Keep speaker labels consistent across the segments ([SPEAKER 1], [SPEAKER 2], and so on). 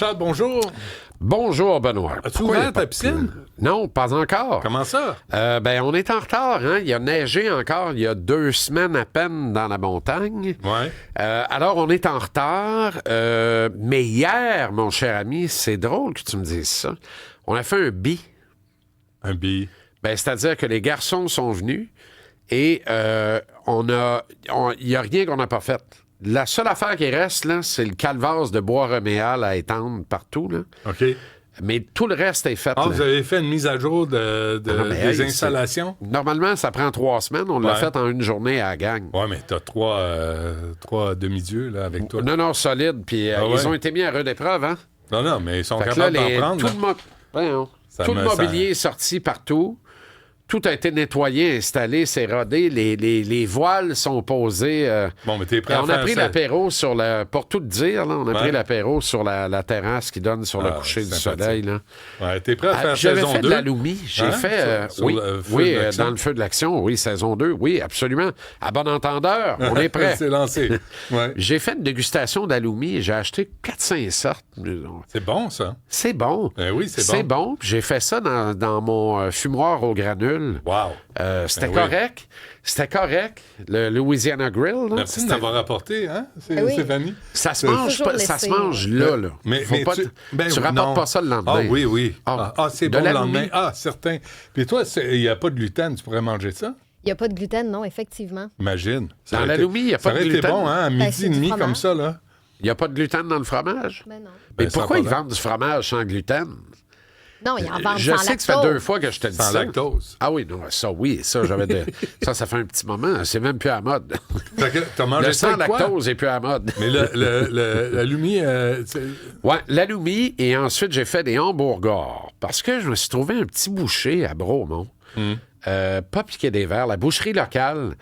[SPEAKER 1] Charles, bonjour.
[SPEAKER 2] Bonjour, Benoît.
[SPEAKER 1] As-tu ouvert ta piscine?
[SPEAKER 2] Non, pas encore.
[SPEAKER 1] Comment ça?
[SPEAKER 2] On est en retard. Hein? Il a neigé encore il y a 2 semaines à peine dans la montagne.
[SPEAKER 1] Ouais.
[SPEAKER 2] Alors, on est en retard. Mais hier, mon cher ami, c'est drôle que tu me dises ça. On a fait un bi.
[SPEAKER 1] Un bi.
[SPEAKER 2] C'est-à-dire que les garçons sont venus et il n'y a rien qu'on n'a pas fait. La seule affaire qui reste, là, c'est le calvaire de bois reméal à étendre partout. Là.
[SPEAKER 1] OK.
[SPEAKER 2] Mais tout le reste est fait.
[SPEAKER 1] Ah,
[SPEAKER 2] là.
[SPEAKER 1] vous avez fait une mise à jour des installations?
[SPEAKER 2] Normalement, ça prend 3 semaines. On l'a fait en une journée à la gang.
[SPEAKER 1] Oui, mais t'as trois demi-dieux là, avec toi.
[SPEAKER 2] Non, solide. Puis ils ont été mis à rude épreuve, hein?
[SPEAKER 1] Non, mais ils sont
[SPEAKER 2] fait
[SPEAKER 1] capables
[SPEAKER 2] là,
[SPEAKER 1] d'en prendre.
[SPEAKER 2] Tout le mobilier est sorti partout. Tout a été nettoyé, installé, c'est rodé. Les voiles sont posées.
[SPEAKER 1] Bon, mais t'es prêt à faire
[SPEAKER 2] ça? On a pris
[SPEAKER 1] ça?
[SPEAKER 2] l'apéro sur la... Pour tout te dire, là, on a pris l'apéro sur la terrasse qui donne sur le coucher du soleil. Là.
[SPEAKER 1] Ouais, t'es prêt à faire
[SPEAKER 2] J'avais
[SPEAKER 1] saison
[SPEAKER 2] fait
[SPEAKER 1] 2?
[SPEAKER 2] de l'aloumi. J'ai fait... dans le feu de l'action. Oui, saison 2. Oui, absolument. À bon entendeur, on est prêt.
[SPEAKER 1] C'est lancé. Ouais.
[SPEAKER 2] J'ai fait une dégustation d'aloumi et j'ai acheté 4-5 sortes.
[SPEAKER 1] C'est bon, ça.
[SPEAKER 2] C'est bon.
[SPEAKER 1] Oui, c'est bon.
[SPEAKER 2] C'est bon. J'ai fait ça dans mon fumoir au granule.
[SPEAKER 1] Wow.
[SPEAKER 2] C'était correct. C'était correct. Le Louisiana Grill. Là,
[SPEAKER 1] merci de m'avoir rapporté, hein, Stéphanie?
[SPEAKER 2] Ça se mange là.
[SPEAKER 1] Mais
[SPEAKER 2] tu rapportes pas ça le lendemain.
[SPEAKER 1] Ah oui. C'est bon le lendemain. Ah, certain. Puis toi, il n'y a pas de gluten. Tu pourrais manger ça?
[SPEAKER 3] Il n'y a pas de gluten, non, effectivement.
[SPEAKER 1] Imagine.
[SPEAKER 2] Dans l'aloumi, il n'y a pas de gluten.
[SPEAKER 1] Ça aurait été bon, hein, à midi et demi comme ça, là.
[SPEAKER 2] Il n'y a pas de gluten dans le fromage?
[SPEAKER 3] Ben non.
[SPEAKER 2] Mais pourquoi ils vendent du fromage sans gluten?
[SPEAKER 3] Non, ils en vendent
[SPEAKER 2] Je
[SPEAKER 3] sans
[SPEAKER 2] sais que ça fait 2 fois que je te dis ça.
[SPEAKER 1] Sans lactose.
[SPEAKER 2] Ah oui, non, ça, oui. Ça, ça fait un petit moment. C'est même plus à la mode.
[SPEAKER 1] T'as mangé
[SPEAKER 2] le
[SPEAKER 1] ça
[SPEAKER 2] sans lactose n'est plus à la mode.
[SPEAKER 1] Mais l'aloumi...
[SPEAKER 2] Oui, l'aloumi. Et ensuite, j'ai fait des hamburgers. Parce que je me suis trouvé un petit boucher à Bromont. Pas piqué des verres. La boucherie locale...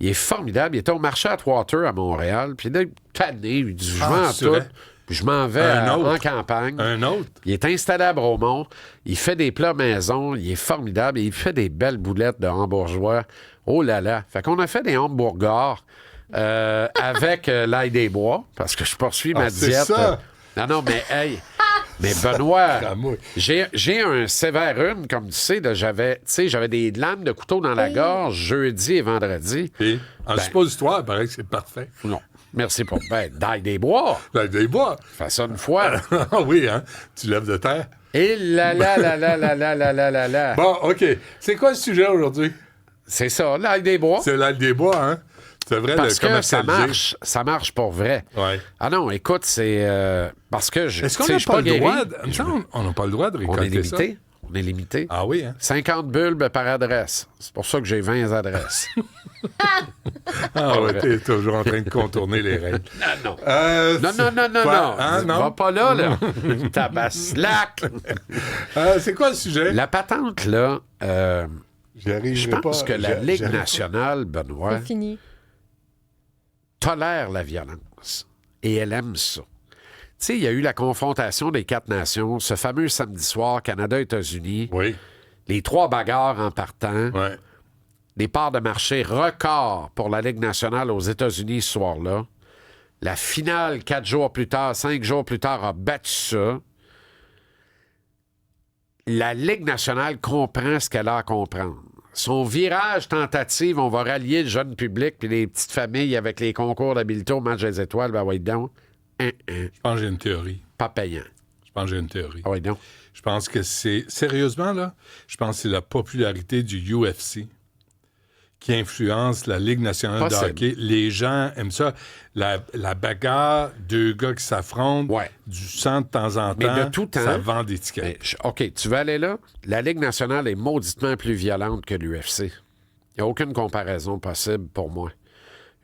[SPEAKER 2] Il est formidable. Il était au marché à Atwater à Montréal. Puis là, tanné, il dit, je vends tout. Puis je m'en vais en campagne.
[SPEAKER 1] Un autre?
[SPEAKER 2] Il est installé à Bromont. Il fait des plats maison. Il est formidable. Et il fait des belles boulettes de hambourgeois. Oh là là. Fait qu'on a fait des hamburgers avec l'ail des bois. Parce que je poursuis ma diète.
[SPEAKER 1] Ça.
[SPEAKER 2] Non, mais hey... Mais Benoît, j'ai un sévère rhume, comme tu sais. J'avais des lames de couteau dans la gorge jeudi et vendredi.
[SPEAKER 1] Et en suppositoire, il paraît que c'est parfait.
[SPEAKER 2] Non. Merci pour... d'ail des bois.
[SPEAKER 1] D'ail des bois.
[SPEAKER 2] Fais ça une fois.
[SPEAKER 1] Ah oui, hein? Tu lèves de terre.
[SPEAKER 2] Et là.
[SPEAKER 1] Bon, OK. C'est quoi le sujet aujourd'hui?
[SPEAKER 2] C'est ça, l'ail des bois.
[SPEAKER 1] C'est l'ail des bois, hein? C'est vrai,
[SPEAKER 2] parce
[SPEAKER 1] le
[SPEAKER 2] que ça marche pour vrai.
[SPEAKER 1] Ouais.
[SPEAKER 2] Ah non, écoute, c'est... parce que je...
[SPEAKER 1] Est-ce qu'on n'a pas le droit... On n'a pas le droit de récolter ça.
[SPEAKER 2] On est limité.
[SPEAKER 1] Ah oui, hein?
[SPEAKER 2] 50 bulbes par adresse. C'est pour ça que j'ai 20 adresses.
[SPEAKER 1] Ah ouais, t'es toujours en train de contourner les règles.
[SPEAKER 2] Non.
[SPEAKER 1] Non. Hein, non?
[SPEAKER 2] Va pas là. Tabaslac.
[SPEAKER 1] C'est quoi le sujet?
[SPEAKER 2] La patente, là...
[SPEAKER 1] je
[SPEAKER 2] pense que la Ligue nationale, Benoît...
[SPEAKER 3] C'est fini.
[SPEAKER 2] Tolère la violence. Et elle aime ça. Tu sais, il y a eu la confrontation des 4 nations, ce fameux samedi soir, Canada-États-Unis.
[SPEAKER 1] Oui.
[SPEAKER 2] Les 3 bagarres en partant.
[SPEAKER 1] Ouais.
[SPEAKER 2] Des parts de marché records pour la Ligue nationale aux États-Unis ce soir-là. La finale, 5 jours plus tard, a battu ça. La Ligue nationale comprend ce qu'elle a à comprendre. Son virage tentative, on va rallier le jeune public puis les petites familles avec les concours d'habileté au match des étoiles, ben oui donc.
[SPEAKER 1] Je pense que j'ai une théorie.
[SPEAKER 2] Pas payant.
[SPEAKER 1] Je pense que j'ai une théorie.
[SPEAKER 2] Ah oui donc.
[SPEAKER 1] Je pense que c'est... Sérieusement, là, je pense que c'est la popularité du UFC qui influence la Ligue nationale de hockey. Les gens aiment ça. La bagarre, 2 gars qui s'affrontent, du sang de temps en temps,
[SPEAKER 2] mais de tout temps,
[SPEAKER 1] ça vend des tickets.
[SPEAKER 2] OK, tu veux aller là? La Ligue nationale est mauditement plus violente que l'UFC. Il n'y a aucune comparaison possible pour moi.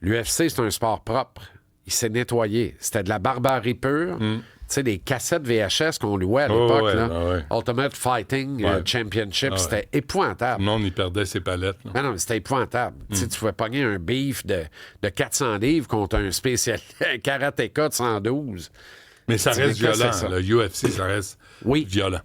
[SPEAKER 2] L'UFC, c'est un sport propre. Il s'est nettoyé. C'était de la barbarie pure. Tu sais, des cassettes VHS qu'on louait à l'époque. Ultimate Fighting Championship, c'était épouvantable.
[SPEAKER 1] Non, on y perdait ses palettes.
[SPEAKER 2] Non, c'était épouvantable. Tu pouvais pogner un beef de 400 livres contre un spécialiste karatéka de 112.
[SPEAKER 1] Mais ça reste violent. Le UFC, ça reste violent.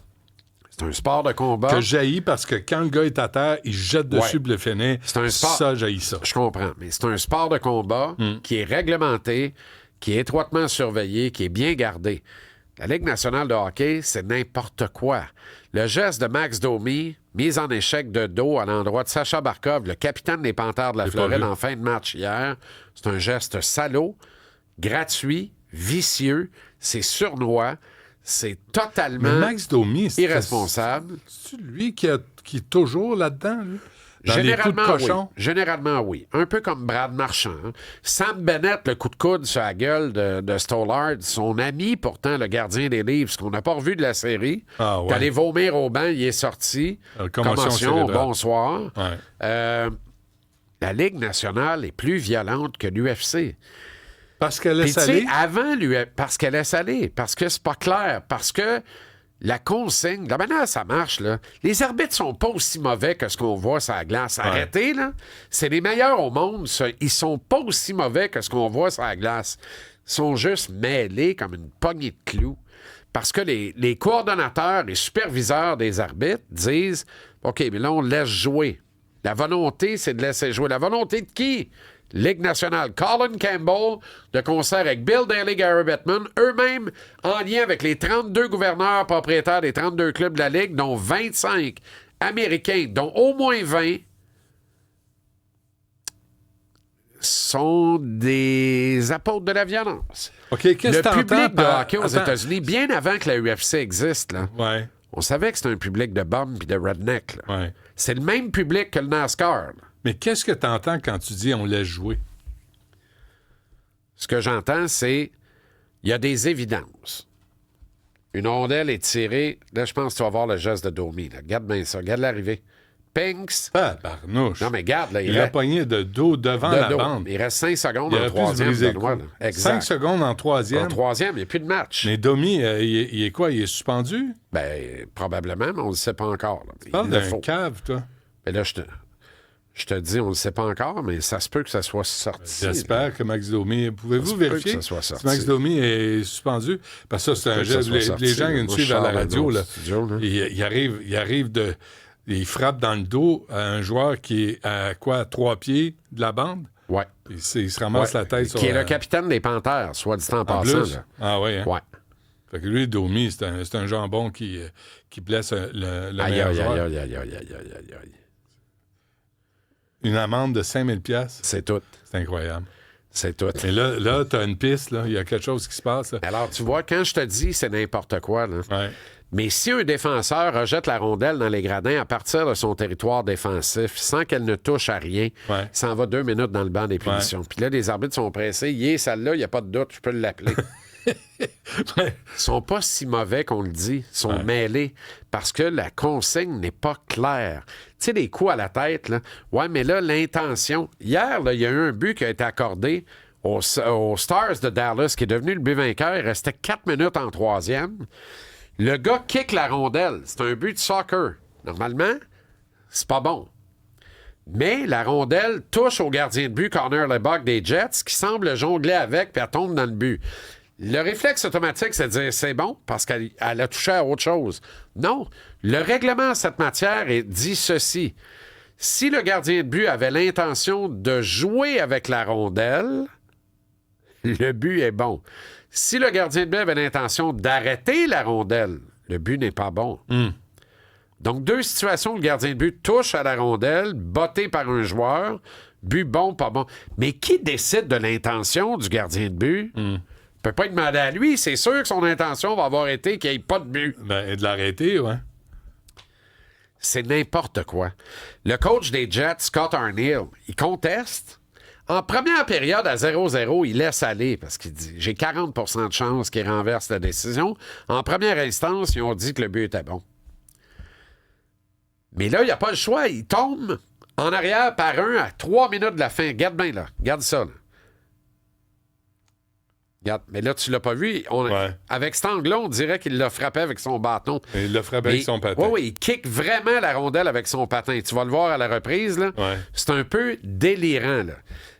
[SPEAKER 2] C'est un sport de combat.
[SPEAKER 1] Que j'haïs parce que quand le gars est à terre, il jette dessus le fenêtre.
[SPEAKER 2] C'est un sport.
[SPEAKER 1] Ça, j'haïs ça.
[SPEAKER 2] Je comprends. Mais c'est un sport de combat qui est réglementé, qui est étroitement surveillé, qui est bien gardé. La Ligue nationale de hockey, c'est n'importe quoi. Le geste de Max Domi, mise en échec de dos à l'endroit de Sacha Barkov, le capitaine des Panthères de la Floride en fin de match hier, c'est un geste salaud, gratuit, vicieux, c'est sournois, c'est totalement
[SPEAKER 1] Mais Max Domi,
[SPEAKER 2] irresponsable.
[SPEAKER 1] C'est lui qui est toujours là-dedans, lui? Dans les coups de
[SPEAKER 2] Généralement, oui.
[SPEAKER 1] cochon?
[SPEAKER 2] Généralement, oui. Un peu comme Brad Marchand. Hein. Sam Bennett, le coup de coude sur la gueule de Stollard, son ami, pourtant, le gardien des livres, ce qu'on n'a pas revu de la série.
[SPEAKER 1] Ah, ouais.
[SPEAKER 2] T'es allé vomir au banc, il est sorti.
[SPEAKER 1] Commotion cérébrale.
[SPEAKER 2] Bonsoir.
[SPEAKER 1] Ouais.
[SPEAKER 2] La Ligue nationale est plus violente que l'UFC.
[SPEAKER 1] Parce qu'elle est
[SPEAKER 2] Puis, tu sais,
[SPEAKER 1] salée?
[SPEAKER 2] avant l'UFC, parce qu'elle est salée, parce que c'est pas clair, parce que la consigne, la manière ça marche, là, les arbitres sont pas aussi mauvais que ce qu'on voit sur la glace. Arrêtez, là. C'est les meilleurs au monde, ça. Ils sont pas aussi mauvais que ce qu'on voit sur la glace. Ils sont juste mêlés comme une poignée de clous. Parce que les coordonnateurs, les superviseurs des arbitres disent « OK, mais là, on laisse jouer. La volonté, c'est de laisser jouer. La volonté de qui? Ligue nationale. Colin Campbell, de concert avec Bill Daly, Gary Bettman, eux-mêmes en lien avec les 32 gouverneurs propriétaires des 32 clubs de la Ligue, dont 25 américains, dont au moins 20 sont des apôtres de la violence.
[SPEAKER 1] OK, qu'est-ce
[SPEAKER 2] Le
[SPEAKER 1] que
[SPEAKER 2] public
[SPEAKER 1] t'entends
[SPEAKER 2] de
[SPEAKER 1] par...
[SPEAKER 2] hockey aux
[SPEAKER 1] Attends.
[SPEAKER 2] États-Unis, bien avant que la UFC existe, là,
[SPEAKER 1] Ouais,
[SPEAKER 2] on savait que c'était un public de bums et de redneck. Là.
[SPEAKER 1] ouais.
[SPEAKER 2] C'est le même public que le NASCAR. Là.
[SPEAKER 1] Mais qu'est-ce que t'entends quand tu dis « on laisse jouer
[SPEAKER 2] Ce que j'entends, c'est il y a des évidences. Une rondelle est tirée. Là, je pense que tu vas voir le geste de Domi. Là. Regarde bien ça. Regarde l'arrivée. Pinks. »
[SPEAKER 1] Ah, barnouche.
[SPEAKER 2] Non, mais regarde. Là,
[SPEAKER 1] Il a pogné de dos devant
[SPEAKER 2] de
[SPEAKER 1] la
[SPEAKER 2] dos.
[SPEAKER 1] bande.
[SPEAKER 2] Il reste 5 secondes
[SPEAKER 1] Il
[SPEAKER 2] en
[SPEAKER 1] aurait pu se
[SPEAKER 2] troisième.
[SPEAKER 1] briser le
[SPEAKER 2] Benoît,
[SPEAKER 1] cou.
[SPEAKER 2] là. Exact.
[SPEAKER 1] 5 secondes en troisième.
[SPEAKER 2] En troisième, il n'y a plus de match.
[SPEAKER 1] Mais Domi, il est quoi? Il est suspendu?
[SPEAKER 2] Ben, probablement, mais on ne le sait pas encore. Là.
[SPEAKER 1] Tu parles
[SPEAKER 2] Il le
[SPEAKER 1] d'un
[SPEAKER 2] faut.
[SPEAKER 1] cave, toi.
[SPEAKER 2] Mais là, je te dis, on ne le sait pas encore, mais ça se peut que ça soit sorti.
[SPEAKER 1] J'espère que Max Domi...
[SPEAKER 2] Ça
[SPEAKER 1] Pouvez-vous
[SPEAKER 2] se peut
[SPEAKER 1] vérifier
[SPEAKER 2] que ça soit
[SPEAKER 1] si
[SPEAKER 2] sorti.
[SPEAKER 1] Max Domi est suspendu? Parce que ça, c'est un
[SPEAKER 2] peut que ça
[SPEAKER 1] geste...
[SPEAKER 2] soit
[SPEAKER 1] Les
[SPEAKER 2] sorti,
[SPEAKER 1] gens qui nous
[SPEAKER 2] moi,
[SPEAKER 1] suivent
[SPEAKER 2] je
[SPEAKER 1] à la
[SPEAKER 2] sors
[SPEAKER 1] radio,
[SPEAKER 2] dans
[SPEAKER 1] là,
[SPEAKER 2] le studio, là.
[SPEAKER 1] il arrive de... Il frappe dans le dos à un joueur qui est à quoi? À 3 pieds de la bande?
[SPEAKER 2] Ouais.
[SPEAKER 1] Il se ramasse
[SPEAKER 2] Ouais.
[SPEAKER 1] la tête sur
[SPEAKER 2] Qui est
[SPEAKER 1] la...
[SPEAKER 2] le capitaine des Panthères, soit dit en
[SPEAKER 1] En
[SPEAKER 2] passant.
[SPEAKER 1] plus?
[SPEAKER 2] Là.
[SPEAKER 1] Ah oui, hein?
[SPEAKER 2] Ouais.
[SPEAKER 1] Fait que lui, Domi, c'est un jambon qui blesse le
[SPEAKER 2] Aïe,
[SPEAKER 1] meilleur
[SPEAKER 2] aïe,
[SPEAKER 1] joueur.
[SPEAKER 2] aïe, aïe, aïe, aïe, aïe, aïe, aïe.
[SPEAKER 1] Une amende de 5 000 $.
[SPEAKER 2] C'est tout.
[SPEAKER 1] C'est incroyable.
[SPEAKER 2] C'est tout.
[SPEAKER 1] Mais là tu as une piste, là. Il y a quelque chose qui se passe. Là.
[SPEAKER 2] Alors, tu vois, quand je te dis c'est n'importe quoi, là,
[SPEAKER 1] Ouais.
[SPEAKER 2] mais si un défenseur rejette la rondelle dans les gradins à partir de son territoire défensif sans qu'elle ne touche à rien,
[SPEAKER 1] Ouais.
[SPEAKER 2] il s'en va 2 minutes dans le banc des punitions. Puis là, les arbitres sont pressés. Celle-là, il n'y a pas de doute, je peux l'appeler. Ils sont pas si mauvais qu'on le dit. Ils sont mêlés parce que la consigne n'est pas claire. Tu sais, les coups à la tête, là. Ouais, mais là, l'intention. Hier, là, il y a eu un but qui a été accordé aux Stars de Dallas, qui est devenu le but vainqueur. Il restait 4 minutes en troisième. Le gars kick la rondelle. C'est un but de soccer. Normalement, c'est pas bon. Mais la rondelle touche au gardien de but, Connor Lebuck des Jets, qui semble jongler avec, puis elle tombe dans le but. Le réflexe automatique, c'est de dire c'est bon parce qu'elle a touché à autre chose. Non. Le règlement en cette matière dit ceci. Si le gardien de but avait l'intention de jouer avec la rondelle, le but est bon. Si le gardien de but avait l'intention d'arrêter la rondelle, le but n'est pas bon. Donc, 2 situations où le gardien de but touche à la rondelle, botté par un joueur, but bon, pas bon. Mais qui décide de l'intention du gardien de but? Peut pas demander à lui. C'est sûr que son intention va avoir été qu'il n'y ait pas de but.
[SPEAKER 1] Ben, et de l'arrêter, ouais.
[SPEAKER 2] C'est n'importe quoi. Le coach des Jets, Scott Arneal, il conteste. En première période, à 0-0, il laisse aller parce qu'il dit « J'ai 40 de chance qu'il renverse la décision. » En première instance, ils ont dit que le but était bon. Mais là, il n'y a pas le choix. Il tombe en arrière par 1 à 3 minutes de la fin. Regarde bien là. Regarde ça, là. Regarde. Mais là, tu l'as pas vu. Avec cet angle-là, on dirait qu'il l'a frappé avec son bâton.
[SPEAKER 1] Et il l'a frappé avec son patin.
[SPEAKER 2] Oui, il kick vraiment la rondelle avec son patin. Tu vas le voir à la reprise, là.
[SPEAKER 1] Ouais.
[SPEAKER 2] C'est un peu délirant, là.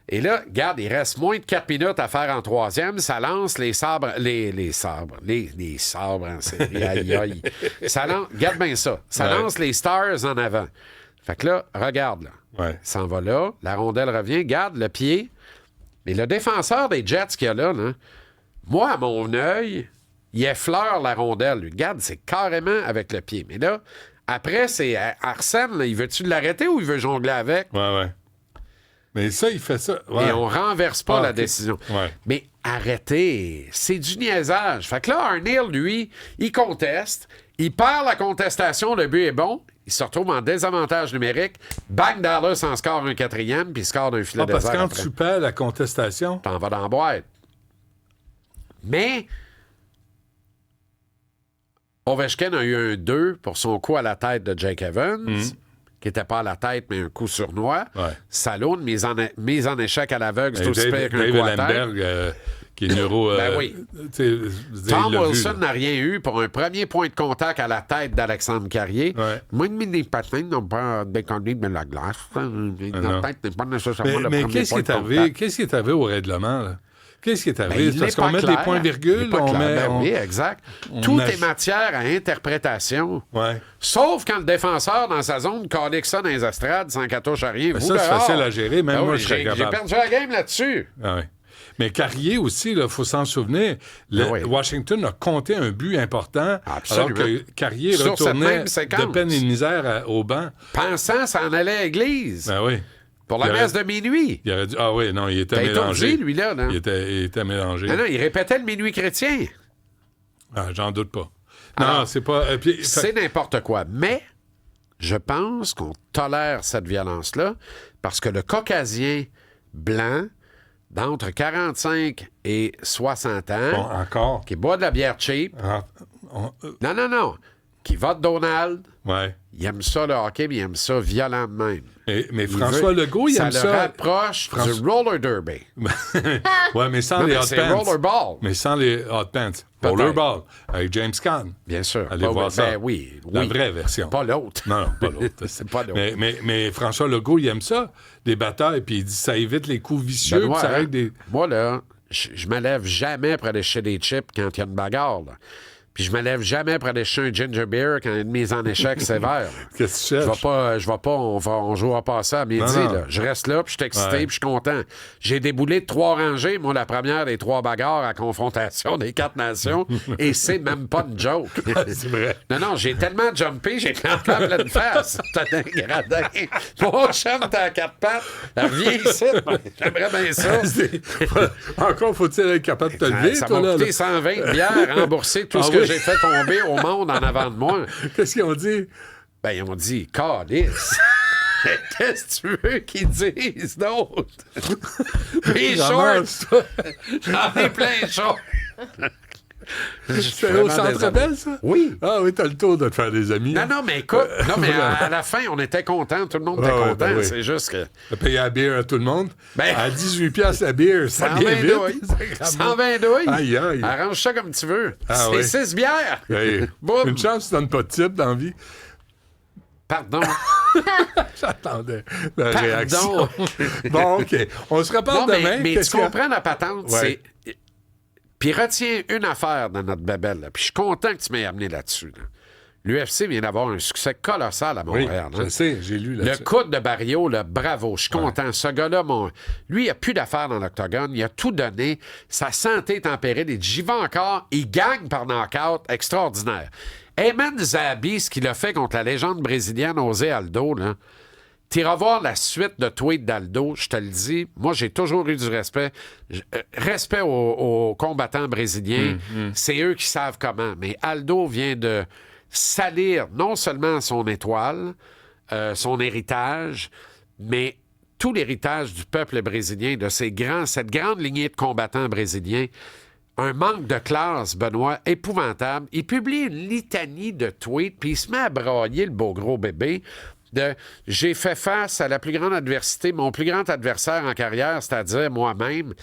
[SPEAKER 2] Et là, regarde, il reste moins de 4 minutes à faire en troisième. Ça lance les sabres... Les sabres en série. Aïe, aïe. Ça lance... Regarde bien ça. Ça lance les Stars en avant. Fait que là, regarde, là.
[SPEAKER 1] Ouais.
[SPEAKER 2] Ça s'en va là. La rondelle revient. Garde le pied. Mais le défenseur des Jets qu'il y a là, moi, à mon œil, il effleure la rondelle. Lui, regarde, c'est carrément avec le pied. Mais là, après, c'est Arsène, là, il veut-tu l'arrêter ou il veut jongler avec?
[SPEAKER 1] Ouais. Mais ça, il fait ça. Ouais.
[SPEAKER 2] Et on renverse pas la
[SPEAKER 1] OK.
[SPEAKER 2] décision.
[SPEAKER 1] Ouais.
[SPEAKER 2] Mais arrêtez, c'est du niaisage. Fait que là, Arnill, lui, il conteste, il perd la contestation, le but est bon, il se retrouve en désavantage numérique, bang, Dallas en score un 4e, puis il score d'un filet
[SPEAKER 1] Parce que
[SPEAKER 2] désert
[SPEAKER 1] quand
[SPEAKER 2] après.
[SPEAKER 1] tu perds la contestation,
[SPEAKER 2] T'en vas dans la boîte. Mais Ovechkin a eu un 2 pour son coup à la tête de Jake Evans, qui n'était pas à la tête, mais un coup sournois.
[SPEAKER 1] Ouais.
[SPEAKER 2] Salaud, une mise en échec à l'aveugle, c'est aussi pire qu'un
[SPEAKER 1] Dave
[SPEAKER 2] coup à tête.
[SPEAKER 1] Ellenberg, qui est neuro...
[SPEAKER 2] Ben oui.
[SPEAKER 1] tu sais, je veux dire,
[SPEAKER 2] Tom
[SPEAKER 1] il l'a vu,
[SPEAKER 2] Wilson
[SPEAKER 1] là.
[SPEAKER 2] n'a rien eu pour un premier point de contact à la tête d'Alexandre Carrier.
[SPEAKER 1] Ouais.
[SPEAKER 2] Moi, mes patins n'ont pas déconné de la glace. La tête n'est pas nécessairement le
[SPEAKER 1] Mais
[SPEAKER 2] premier
[SPEAKER 1] qu'est-ce
[SPEAKER 2] point
[SPEAKER 1] qui est
[SPEAKER 2] de
[SPEAKER 1] arrivé?
[SPEAKER 2] contact.
[SPEAKER 1] Qu'est-ce qui est arrivé au règlement, là? Qu'est-ce qui est
[SPEAKER 2] Ben,
[SPEAKER 1] arrivé?
[SPEAKER 2] il
[SPEAKER 1] C'est parce
[SPEAKER 2] est pas
[SPEAKER 1] qu'on met
[SPEAKER 2] clair.
[SPEAKER 1] des points-virgules,
[SPEAKER 2] Il est pas
[SPEAKER 1] on
[SPEAKER 2] clair.
[SPEAKER 1] met...
[SPEAKER 2] Ben
[SPEAKER 1] on-
[SPEAKER 2] oui, exact.
[SPEAKER 1] on
[SPEAKER 2] Tout
[SPEAKER 1] ach-
[SPEAKER 2] est matière à interprétation.
[SPEAKER 1] Ouais.
[SPEAKER 2] Sauf quand le défenseur, dans sa zone, calique ça dans les estrades sans qu'elle touche à rien.
[SPEAKER 1] Mais
[SPEAKER 2] Vous,
[SPEAKER 1] ça, c'est
[SPEAKER 2] dehors.
[SPEAKER 1] facile à gérer. Même
[SPEAKER 2] Ah
[SPEAKER 1] moi,
[SPEAKER 2] oui,
[SPEAKER 1] je serais
[SPEAKER 2] j'ai
[SPEAKER 1] capable.
[SPEAKER 2] perdu la game là-dessus.
[SPEAKER 1] Ah ouais. Mais Carrier aussi, il faut s'en souvenir.
[SPEAKER 2] Ah oui.
[SPEAKER 1] Washington a compté un but important,
[SPEAKER 2] Absolument.
[SPEAKER 1] alors que Carrier
[SPEAKER 2] Sur cette
[SPEAKER 1] retournait
[SPEAKER 2] même séquence.
[SPEAKER 1] de peine et de misère au banc.
[SPEAKER 2] Pensant s'en aller à l'église
[SPEAKER 1] Ben oui.
[SPEAKER 2] pour la
[SPEAKER 1] il
[SPEAKER 2] messe
[SPEAKER 1] aurait-
[SPEAKER 2] de minuit.
[SPEAKER 1] Il aurait dit... Ah oui, non, il était
[SPEAKER 2] T'as
[SPEAKER 1] mélangé.
[SPEAKER 2] étourdi, lui, là. Non?
[SPEAKER 1] Il était mélangé.
[SPEAKER 2] Non, il répétait le minuit chrétien.
[SPEAKER 1] Ah, j'en doute pas.
[SPEAKER 2] Alors,
[SPEAKER 1] Non, c'est pas... puis-
[SPEAKER 2] C'est n'importe quoi. Mais je pense qu'on tolère cette violence-là parce que le caucasien blanc d'entre 45 et 60 ans,
[SPEAKER 1] Bon, encore.
[SPEAKER 2] qui boit de la bière cheap, non, qui vote Donald,
[SPEAKER 1] Ouais.
[SPEAKER 2] il aime ça le hockey, mais il aime ça violent de même.
[SPEAKER 1] Mais
[SPEAKER 2] Il
[SPEAKER 1] François
[SPEAKER 2] veut-
[SPEAKER 1] Legault, il aime
[SPEAKER 2] Ça
[SPEAKER 1] ça.
[SPEAKER 2] le rapproche du roller derby.
[SPEAKER 1] Ouais, mais sans
[SPEAKER 2] Non,
[SPEAKER 1] les
[SPEAKER 2] mais
[SPEAKER 1] hot
[SPEAKER 2] c'est
[SPEAKER 1] pants.
[SPEAKER 2] rollerball.
[SPEAKER 1] Mais sans les hot pants.
[SPEAKER 2] Peut-être.
[SPEAKER 1] Rollerball, avec James Caan.
[SPEAKER 2] Bien sûr.
[SPEAKER 1] Allez voir ça.
[SPEAKER 2] Ben oui.
[SPEAKER 1] La
[SPEAKER 2] oui.
[SPEAKER 1] vraie version.
[SPEAKER 2] Pas l'autre.
[SPEAKER 1] Non, pas l'autre.
[SPEAKER 2] C'est pas l'autre.
[SPEAKER 1] Mais François Legault, il aime ça, des batailles, puis il dit ça évite les coups vicieux,
[SPEAKER 2] Benoît,
[SPEAKER 1] puis ça
[SPEAKER 2] hein,
[SPEAKER 1] règle des...
[SPEAKER 2] Moi, là, je me lève jamais pour aller chercher des chips quand il y a une bagarre. Là. Puis je me lève jamais pour aller chercher un ginger beer quand il y a une mise en échec sévère.
[SPEAKER 1] Qu'est-ce que tu cherches?
[SPEAKER 2] Je vais pas, on jouera pas ça à midi.
[SPEAKER 1] Non.
[SPEAKER 2] Là. Je reste là, puis je suis excité,
[SPEAKER 1] Ouais.
[SPEAKER 2] puis je suis content. J'ai déboulé de 3 rangées, moi, la première des 3 bagarres à confrontation des 4 nations, et c'est même pas une joke.
[SPEAKER 1] C'est vrai.
[SPEAKER 2] Non, j'ai tellement jumpé, j'ai planté en pleine face. T'as un gradin. Mon chum, t'as à 4 pattes. Reviens ici. J'aimerais bien ça.
[SPEAKER 1] Encore faut-il être capable de te lever,
[SPEAKER 2] Ça
[SPEAKER 1] toi,
[SPEAKER 2] m'a
[SPEAKER 1] là.
[SPEAKER 2] coûté 120 de bière, rembourser tout
[SPEAKER 1] Ah
[SPEAKER 2] ce que
[SPEAKER 1] oui?
[SPEAKER 2] j'ai fait tomber au monde en avant de moi.
[SPEAKER 1] Qu'est-ce qu'ils ont dit?
[SPEAKER 2] Ben, ils ont dit, calice. Qu'est-ce que tu veux qu'ils disent d'autre? Les shorts,
[SPEAKER 1] Ramasse, toi.
[SPEAKER 2] j'en ai plein de shorts.
[SPEAKER 1] C'est au Centre Bell, ça?
[SPEAKER 2] Oui.
[SPEAKER 1] Ah oui, t'as le tour de te faire des amis.
[SPEAKER 2] Non, mais écoute, à la fin, on était contents, tout le monde était
[SPEAKER 1] Ouais,
[SPEAKER 2] content.
[SPEAKER 1] ben oui.
[SPEAKER 2] C'est juste que.
[SPEAKER 1] T'as payé la bière à tout le monde.
[SPEAKER 2] Ben-
[SPEAKER 1] À 18 piastres la bière, ça
[SPEAKER 2] 120
[SPEAKER 1] vient
[SPEAKER 2] douilles.
[SPEAKER 1] vite. Sacrément.
[SPEAKER 2] 120 douilles.
[SPEAKER 1] Aïe, aïe.
[SPEAKER 2] Arrange ça comme tu veux.
[SPEAKER 1] Ah
[SPEAKER 2] c'est
[SPEAKER 1] oui.
[SPEAKER 2] 6 bières.
[SPEAKER 1] Hey,
[SPEAKER 2] Boum.
[SPEAKER 1] une chance, tu donnes pas de type dans la vie.
[SPEAKER 2] Pardon.
[SPEAKER 1] J'attendais la
[SPEAKER 2] Pardon.
[SPEAKER 1] réaction. Bon, OK. On se reparle
[SPEAKER 2] Non,
[SPEAKER 1] demain.
[SPEAKER 2] mais
[SPEAKER 1] Qu'est-ce
[SPEAKER 2] tu
[SPEAKER 1] que-
[SPEAKER 2] comprends la patente,
[SPEAKER 1] Ouais.
[SPEAKER 2] c'est... Puis retiens une affaire dans notre babelle, là. Puis je suis content que tu m'aies amené là-dessus. Là. L'UFC vient d'avoir un succès colossal à
[SPEAKER 1] Oui,
[SPEAKER 2] Montréal.
[SPEAKER 1] je
[SPEAKER 2] hein.
[SPEAKER 1] sais, j'ai lu
[SPEAKER 2] Le
[SPEAKER 1] là-dessus.
[SPEAKER 2] coude de Barrio, là, bravo, je suis content. Ce gars-là, lui, il n'a plus d'affaires dans l'octogone. Il a tout donné. Sa santé est en péril. Il dit, j'y vais encore. Il gagne par knockout. Extraordinaire. Ayman Zahabi, ce qu'il a fait contre la légende brésilienne José Aldo, là, t'iras voir la suite de tweets d'Aldo, je te le dis. Moi, j'ai toujours eu du respect. Respect aux combattants brésiliens. C'est eux qui savent comment. Mais Aldo vient de salir non seulement son étoile, son héritage, mais tout l'héritage du peuple brésilien, de cette grande lignée de combattants brésiliens. Un manque de classe, Benoît, épouvantable. Il publie une litanie de tweets, puis il se met à brailler le beau gros bébé de « J'ai fait face à la plus grande adversité, mon plus grand adversaire en carrière, c'est-à-dire moi-même. »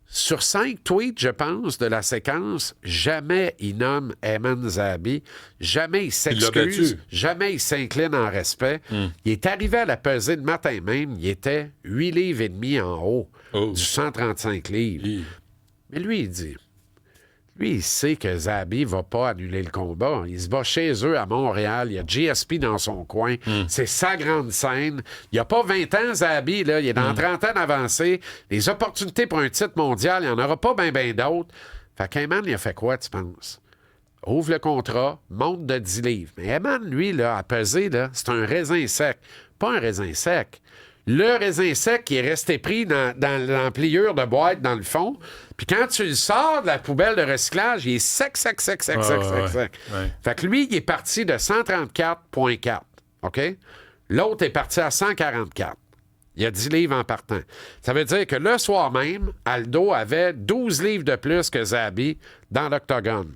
[SPEAKER 2] Sur 5 tweets, je pense, de la séquence, jamais il nomme Ayman Zahabi, jamais il s'excuse,
[SPEAKER 1] battu.
[SPEAKER 2] jamais il s'incline en respect. Il est arrivé à la pesée le matin même, il était 8 livres et demi en haut
[SPEAKER 1] Oh.
[SPEAKER 2] du 135 livres.
[SPEAKER 1] Hi.
[SPEAKER 2] Mais lui, il dit... Lui, il sait que Zahabi va pas annuler le combat. Il se bat chez eux à Montréal. Il y a GSP dans son coin. C'est sa grande scène. Il n'y a pas 20 ans, Zahabi. Là. Il est dans 30 ans d'avancée. Les opportunités pour un titre mondial, il n'y en aura pas bien d'autres. Fait qu'Ayman, il a fait quoi, tu penses? ouvre le contrat, monte de 10 livres. Mais Eman, lui, là, à peser, là, c'est un raisin sec. Pas un raisin sec. Le raisin sec qui est resté pris dans l'empliure de boîte dans le fond. Puis quand tu le sors de la poubelle de recyclage, il est sec. Fait que lui, il est parti de 134,4. OK? L'autre est parti à 144. Il y a 10 livres en partant. Ça veut dire que le soir même, Aldo avait 12 livres de plus que Zabi dans l'octogone.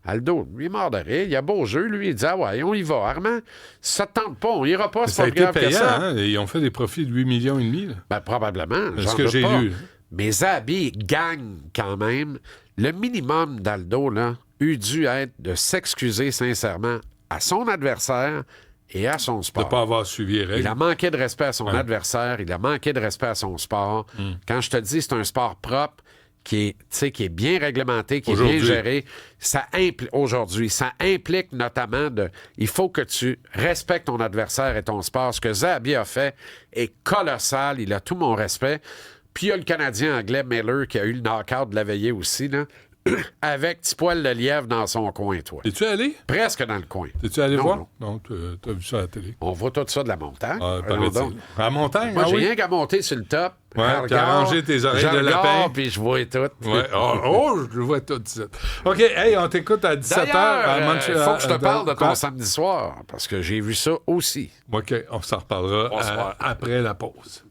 [SPEAKER 2] Aldo, lui, est mort de rire. Il a beau jeu. Lui, il dit, ah ouais, on y va. Armand, ça ne tente pas. On ira pas. C'est pas grave que ça.
[SPEAKER 1] Hein? Ils ont fait des profits de 8,5 millions. Là.
[SPEAKER 2] Ben, probablement.
[SPEAKER 1] C'est ce que j'ai lu.
[SPEAKER 2] Mais Zabi gagne quand même. Le minimum d'Aldo, là, eût dû être de s'excuser sincèrement à son adversaire et à son sport.
[SPEAKER 1] De ne pas avoir suivi les règles.
[SPEAKER 2] Il a manqué de respect à son adversaire. Il a manqué de respect à son sport. Quand je te dis c'est un sport propre, qui est bien réglementé, qui est bien géré, aujourd'hui, ça implique notamment il faut que tu respectes ton adversaire et ton sport. Ce que Zabi a fait est colossal. Il a tout mon respect. Puis il y a le Canadien anglais Miller qui a eu le knock-out de la veillée aussi, là, avec petit poil de lièvre dans son coin, toi.
[SPEAKER 1] Es-tu allé?
[SPEAKER 2] Presque dans le coin.
[SPEAKER 1] Es-tu allé voir?
[SPEAKER 2] Non,
[SPEAKER 1] t'as vu ça à la télé.
[SPEAKER 2] On voit tout ça de la montagne.
[SPEAKER 1] À la montagne?
[SPEAKER 2] Moi, j'ai rien qu'à monter sur le top.
[SPEAKER 1] Ouais, t'as arrangé tes oreilles de lapin.
[SPEAKER 2] Puis je vois tout.
[SPEAKER 1] Ouais. Je vois tout de suite. OK, hey, on t'écoute à 17h.
[SPEAKER 2] Il faut que je te parle de ton samedi soir, parce que j'ai vu ça aussi.
[SPEAKER 1] OK, on s'en reparlera après la pause.